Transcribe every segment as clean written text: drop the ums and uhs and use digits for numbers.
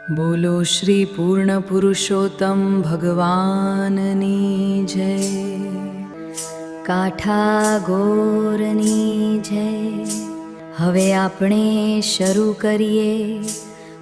બોલો શ્રી પૂર્ણ પુરુષોત્તમ ભગવાનની જય. કાઠા ગોરની જય. હવે આપણે શરૂ કરીએ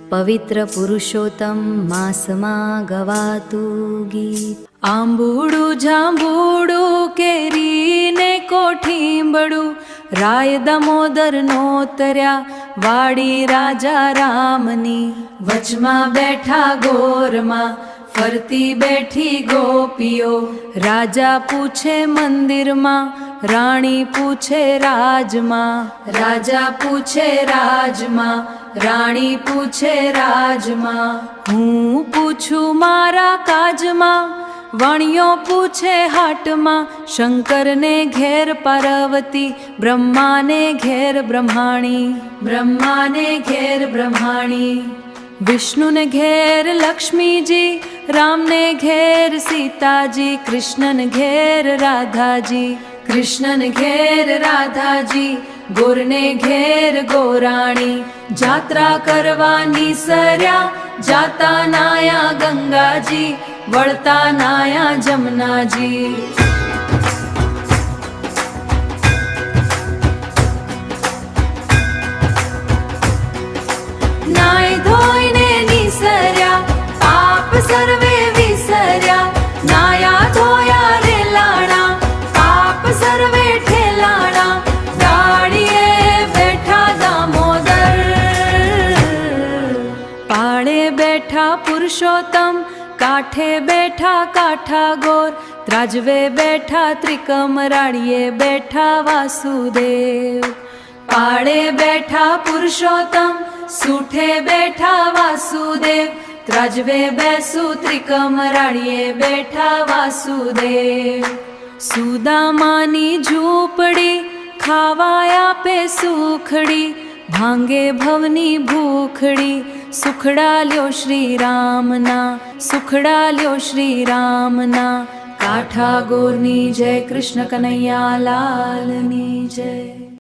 પવિત્ર પુરુષોત્તમ માસમાં ગવાતું ગીત. આંબુડું જાંબુડું કેરી ને કોઠીંબડું રાય દામોદર નો તર્યા વાડી રાજા રામની. વચમાં બેઠા ગોરમાં ફરતી બેઠી ગોપીઓ. રાજા પૂછે મંદિરમાં રાણી પૂછે રાજમાં. રાજા પૂછે રાજમાં રાણી પૂછે રાજમાં. હું પૂછું મારા કાજમાં વાણિયો પૂછે હાટમાં. શંકરને ઘેર પાર્વતી બ્રહ્માને ઘેર બ્રહ્માણી. બ્રહ્માને ઘેર બ્રહ્માણી. વિષ્ણુને ઘેર લક્ષ્મીજી રામને ઘેર સીતાજી. કૃષ્ણને ઘેર રાધાજી કૃષ્ણને ઘેર રાધાજી. ગોરને ઘેર ગોરાણી. જાત્રા કરવાની સરયા જાતા નાયા ગંગાજી વળતા નાયા જમનાજી. નાય ધોઈને નિસર્યા પાપ સર્વે વિસર્યા. નાયા ધોયા રે લાણા પાપ સર્વે ઠેલાણા. દાડીએ બેઠા દામોદર પાળે બેઠા પુરુષોત્તમ. કાંઠે બેઠા કાઠા ગોર. ત્રાજવે બેઠા ત્રિકમરાળીએ બેઠા વાસુદેવ. પાળે બેઠા પુરુષોત્તમ સૂઠે બેઠા વાસુદેવ. ત્રાજવે બેસું ત્રિકમરાળીએ બેઠા વાસુદેવ. સુદામાની ઝૂંપડી ખાવાય આપે સુખડી. ભાંગે ભવની ભૂખડી. સુખડા લ્યો શ્રી રામના સુખડા લ્યો શ્રી રામના. કાઠા ગોરની જય. કૃષ્ણ કનૈયા લાલની જય.